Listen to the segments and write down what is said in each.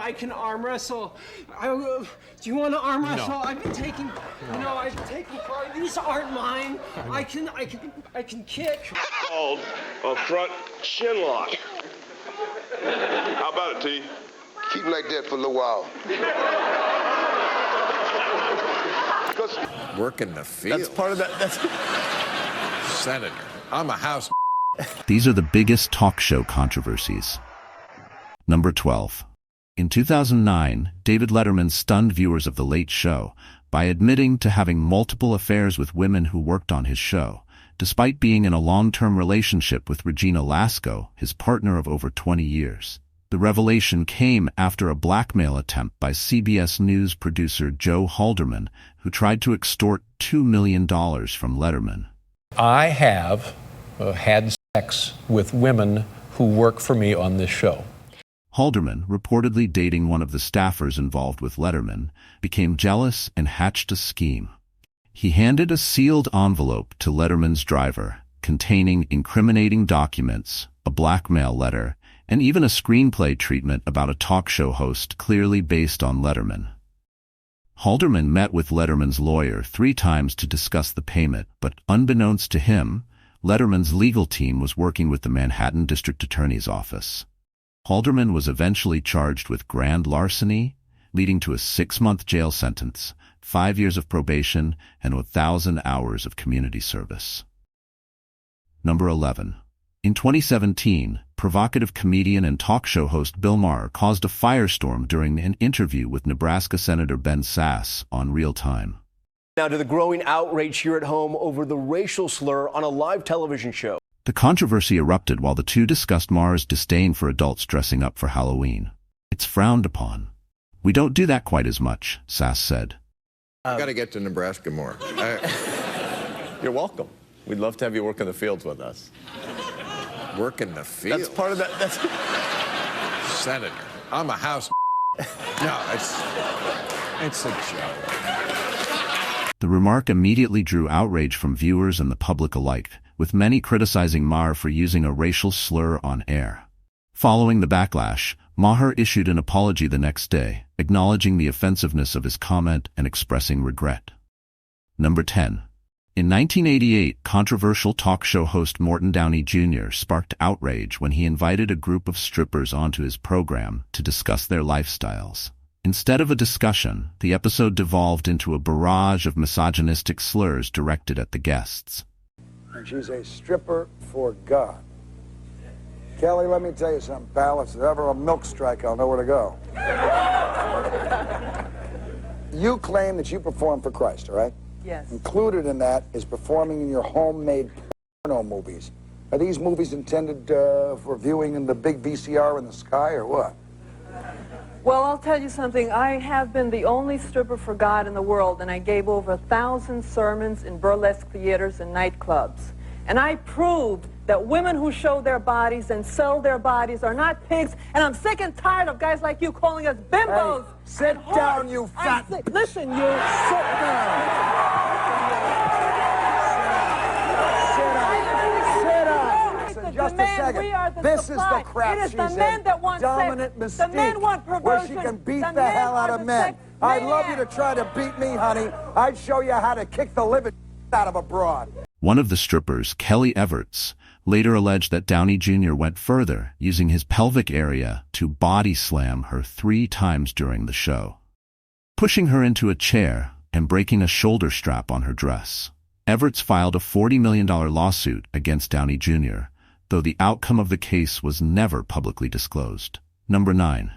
I can arm wrestle. Do you want to arm wrestle? No. I've been taking, I've taken part. These aren't mine. I can kick. Called a front shin lock. How about it, T? Keep like that for a little while. Work in the field. That's part of that. That's Senator, I'm a house. These are the biggest talk show controversies. Number 12. In 2009, David Letterman stunned viewers of The Late Show by admitting to having multiple affairs with women who worked on his show, despite being in a long-term relationship with Regina Lasco, his partner of over 20 years. The revelation came after a blackmail attempt by CBS News producer Joe Halderman, who tried to extort $2 million from Letterman. I have had sex with women who work for me on this show. Halderman, reportedly dating one of the staffers involved with Letterman, became jealous and hatched a scheme. He handed a sealed envelope to Letterman's driver, containing incriminating documents, a blackmail letter, and even a screenplay treatment about a talk show host clearly based on Letterman. Halderman met with Letterman's lawyer 3 times to discuss the payment, but unbeknownst to him, Letterman's legal team was working with the Manhattan District Attorney's Office. Halderman was eventually charged with grand larceny, leading to a 6-month jail sentence, 5 years of probation, and 1,000 hours of community service. Number 11. In 2017, provocative comedian and talk show host Bill Maher caused a firestorm during an interview with Nebraska Senator Ben Sasse on Real Time. Now to the growing outrage here at home over the racial slur on a live television show. The controversy erupted while the two discussed Maher's disdain for adults dressing up for Halloween. It's frowned upon. We don't do that quite as much, Sasse said. I got to get to Nebraska more. You're welcome. We'd love to have you work in the fields with us. Work in the field. That's part of that. That's Senator, I'm a house. No, it's a joke. The remark immediately drew outrage from viewers and the public alike, with many criticizing Maher for using a racial slur on air. Following the backlash, Maher issued an apology the next day, acknowledging the offensiveness of his comment and expressing regret. Number 10. In 1988, controversial talk show host Morton Downey Jr. sparked outrage when he invited a group of strippers onto his program to discuss their lifestyles. Instead of a discussion, the episode devolved into a barrage of misogynistic slurs directed at the guests. And she's a stripper for God. Kelly, let me tell you something, pal. If there's ever a milk strike, I'll know where to go. You claim that you perform for Christ, all right? Yes. Included in that is performing in your homemade porno movies. Are these movies intended for viewing in the big VCR in the sky, or what? Well, I'll tell you something. I have been the only stripper for God in the world, and I gave over 1,000 sermons in burlesque theaters and nightclubs. And I proved that women who show their bodies and sell their bodies are not pigs, and I'm sick and tired of guys like you calling us bimbos. Hey, sit down, you fat... Listen, you... Sit down. Just a second. This is the crap she's in. Dominant mystique, where she can beat the hell out of men. I'd love you to try to beat me, honey. I'd show you how to kick the living out of a broad. One of the strippers, Kelly Everts, later alleged that Downey Jr. went further, using his pelvic area to body slam her 3 times during the show, pushing her into a chair and breaking a shoulder strap on her dress. Everts filed a $40 million lawsuit against Downey Jr., though the outcome of the case was never publicly disclosed. Number 9.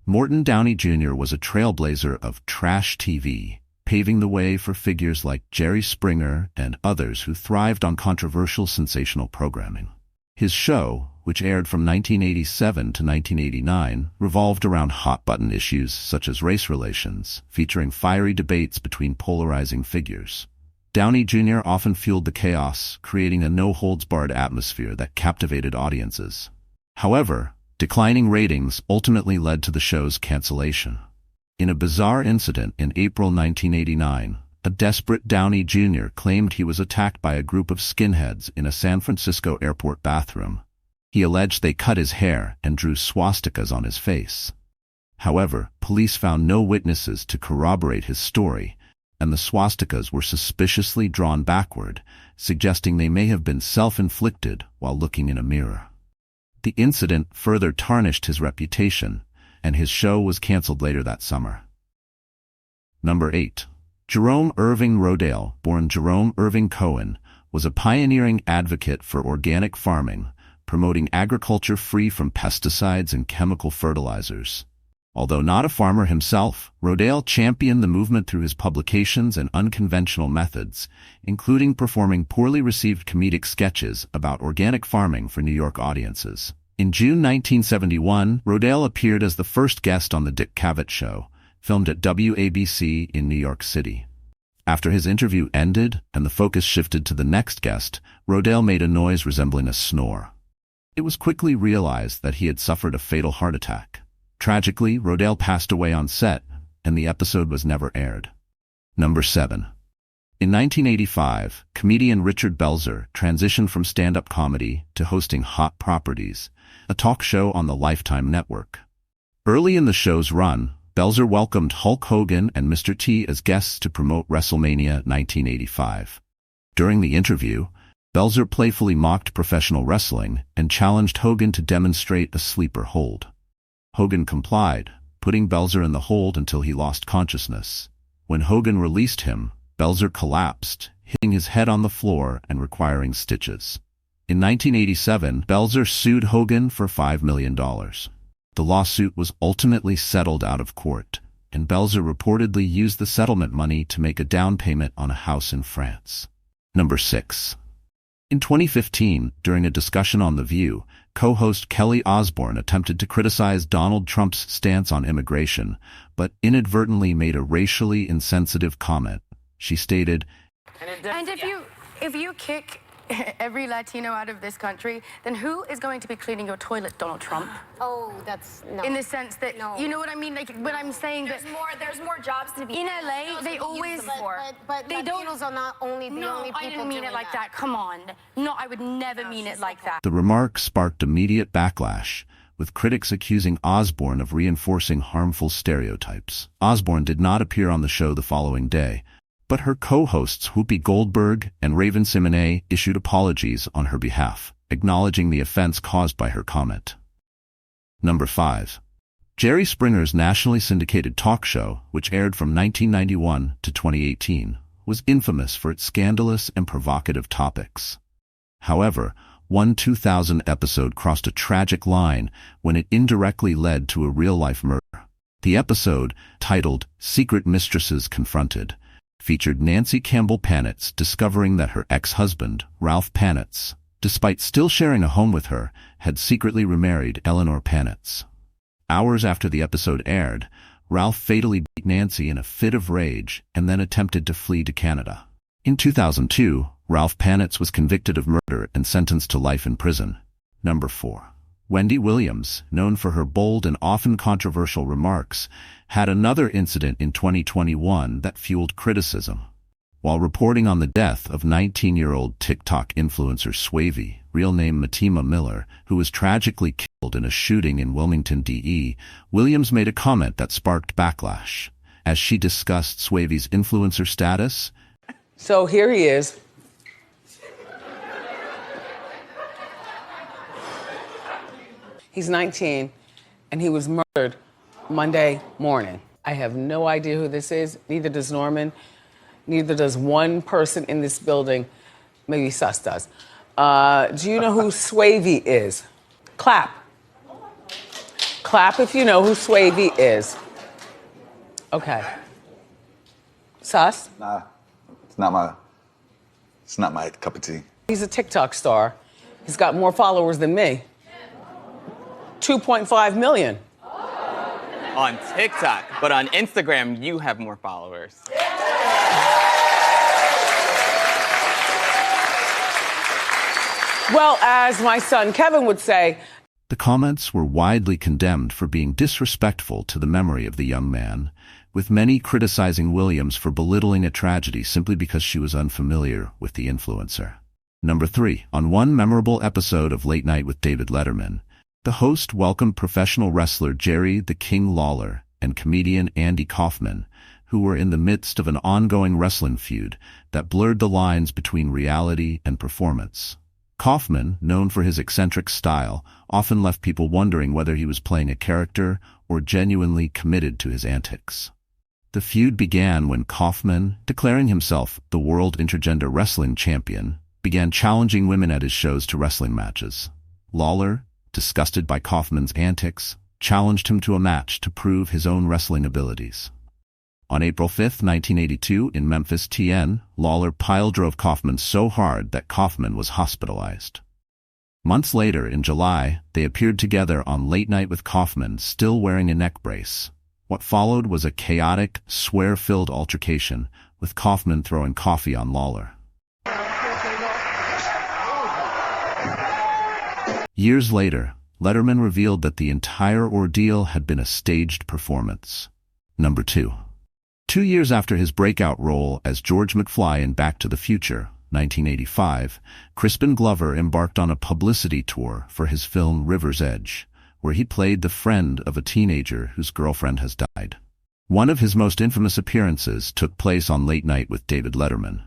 Morton Downey Jr. was a trailblazer of trash TV, paving the way for figures like Jerry Springer and others who thrived on controversial sensational programming. His show, which aired from 1987 to 1989, revolved around hot-button issues such as race relations, featuring fiery debates between polarizing figures. Downey Jr. often fueled the chaos, creating a no-holds-barred atmosphere that captivated audiences. However, declining ratings ultimately led to the show's cancellation. In a bizarre incident in April 1989, a desperate Downey Jr. claimed he was attacked by a group of skinheads in a San Francisco airport bathroom. He alleged they cut his hair and drew swastikas on his face. However, police found no witnesses to corroborate his story, and the swastikas were suspiciously drawn backward, suggesting they may have been self-inflicted while looking in a mirror. The incident further tarnished his reputation, and his show was canceled later that summer. Number 8. Jerome Irving Rodale, born Jerome Irving Cohen, was a pioneering advocate for organic farming, promoting agriculture free from pesticides and chemical fertilizers. Although not a farmer himself, Rodale championed the movement through his publications and unconventional methods, including performing poorly received comedic sketches about organic farming for New York audiences. In June 1971, Rodale appeared as the first guest on The Dick Cavett Show, filmed at WABC in New York City. After his interview ended and the focus shifted to the next guest, Rodale made a noise resembling a snore. It was quickly realized that he had suffered a fatal heart attack. Tragically, Rodale passed away on set, and the episode was never aired. Number 7. In 1985, comedian Richard Belzer transitioned from stand-up comedy to hosting Hot Properties, a talk show on the Lifetime network. Early in the show's run, Belzer welcomed Hulk Hogan and Mr. T as guests to promote WrestleMania 1985. During the interview, Belzer playfully mocked professional wrestling and challenged Hogan to demonstrate a sleeper hold. Hogan complied, putting Belzer in the hold until he lost consciousness. When Hogan released him, Belzer collapsed, hitting his head on the floor and requiring stitches. In 1987, Belzer sued Hogan for $5 million. The lawsuit was ultimately settled out of court, and Belzer reportedly used the settlement money to make a down payment on a house in France. Number 6. In 2015, during a discussion on The View, co-host Kelly Osbourne attempted to criticize Donald Trump's stance on immigration, but inadvertently made a racially insensitive comment. She stated, "And if you kick every Latino out of this country, then who is going to be cleaning your toilet, Donald Trump?" Oh, that's no. In the sense that, no. You know what I mean? Like, when I'm saying there's more jobs to be in LA, they always, but they don't. Latinos are not only the only people I didn't mean doing it like that. Come on. No, I would never mean it like that. The remark sparked immediate backlash, with critics accusing Osbourne of reinforcing harmful stereotypes. Osbourne did not appear on the show the following day, but her co-hosts Whoopi Goldberg and Raven Simonet issued apologies on her behalf, acknowledging the offense caused by her comment. Number 5. Jerry Springer's nationally syndicated talk show, which aired from 1991 to 2018, was infamous for its scandalous and provocative topics. However, one 2000 episode crossed a tragic line when it indirectly led to a real-life murder. The episode, titled Secret Mistresses Confronted, featured Nancy Campbell Panitz discovering that her ex-husband, Ralph Panitz, despite still sharing a home with her, had secretly remarried Eleanor Panitz. Hours after the episode aired, Ralph fatally beat Nancy in a fit of rage and then attempted to flee to Canada. In 2002, Ralph Panitz was convicted of murder and sentenced to life in prison. Number 4. Wendy Williams, known for her bold and often controversial remarks, had another incident in 2021 that fueled criticism. While reporting on the death of 19-year-old TikTok influencer Swavey, real name Matima Miller, who was tragically killed in a shooting in Wilmington, DE, Williams made a comment that sparked backlash. As she discussed Swavey's influencer status, "So here he is. He's 19, and he was murdered Monday morning. I have no idea who this is, neither does Norman, neither does one person in this building. Maybe Sus does. Do you know who Swavey is? Clap. Clap if you know who Swavey is. Okay. Sus? Nah, it's not my cup of tea. He's a TikTok star. He's got more followers than me. 2.5 million. On TikTok, but on Instagram, you have more followers. Well, as my son Kevin would say, the comments were widely condemned for being disrespectful to the memory of the young man, with many criticizing Williams for belittling a tragedy simply because she was unfamiliar with the influencer. Number 3. On one memorable episode of Late Night with David Letterman, The host welcomed professional wrestler Jerry the King Lawler and comedian Andy Kaufman, who were in the midst of an ongoing wrestling feud that blurred the lines between reality and performance. Kaufman, known for his eccentric style, often left people wondering whether he was playing a character or genuinely committed to his antics. The feud began when Kaufman, declaring himself the world intergender wrestling champion, began challenging women at his shows to wrestling matches. Lawler, disgusted by Kaufman's antics, challenged him to a match to prove his own wrestling abilities. On April 5, 1982, in Memphis, TN, Lawler pile-drove Kaufman so hard that Kaufman was hospitalized. Months later, in July, they appeared together on Late Night with Kaufman, still wearing a neck brace. What followed was a chaotic, swear-filled altercation, with Kaufman throwing coffee on Lawler. Years later, Letterman revealed that the entire ordeal had been a staged performance. Number 2. 2 years after his breakout role as George McFly in Back to the Future, 1985, Crispin Glover embarked on a publicity tour for his film River's Edge, where he played the friend of a teenager whose girlfriend has died. One of his most infamous appearances took place on Late Night with David Letterman.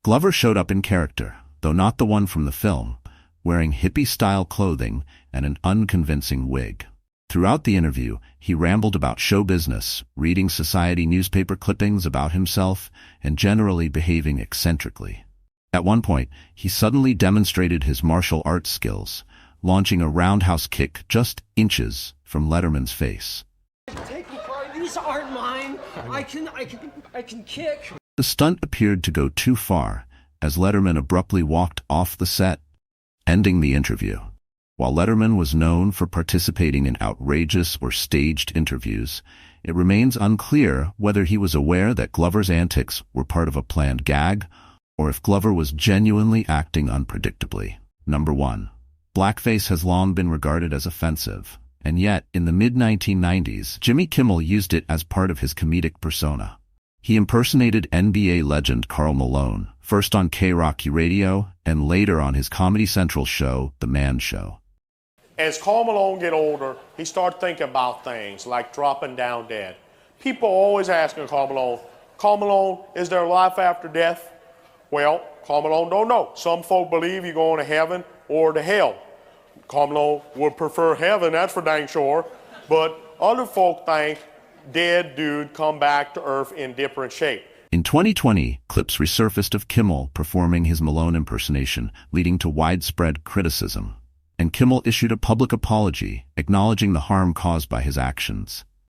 Glover showed up in character, though not the one from the film, wearing hippie-style clothing and an unconvincing wig. Throughout the interview, he rambled about show business, reading society newspaper clippings about himself, and generally behaving eccentrically. At one point, he suddenly demonstrated his martial arts skills, launching a roundhouse kick just inches from Letterman's face. These aren't mine. I can kick. The stunt appeared to go too far, as Letterman abruptly walked off the set, ending the interview. While Letterman was known for participating in outrageous or staged interviews, it remains unclear whether he was aware that Glover's antics were part of a planned gag, or if Glover was genuinely acting unpredictably. Number 1. Blackface has long been regarded as offensive, and yet, in the mid-1990s, Jimmy Kimmel used it as part of his comedic persona. He impersonated NBA legend Karl Malone, first on KROQ Radio, and later on his Comedy Central show, The Man Show. As Karl Malone get older, he started thinking about things like dropping down dead. People always asking Karl Malone, is there life after death? Well, Karl Malone don't know. Some folk believe you're going to heaven or to hell. Karl Malone would prefer heaven, that's for dang sure. But other folk think dead dude come back to earth in different shape. In 2020, clips resurfaced of Kimmel performing his Malone impersonation, leading to widespread criticism. And Kimmel issued a public apology, acknowledging the harm caused by his actions.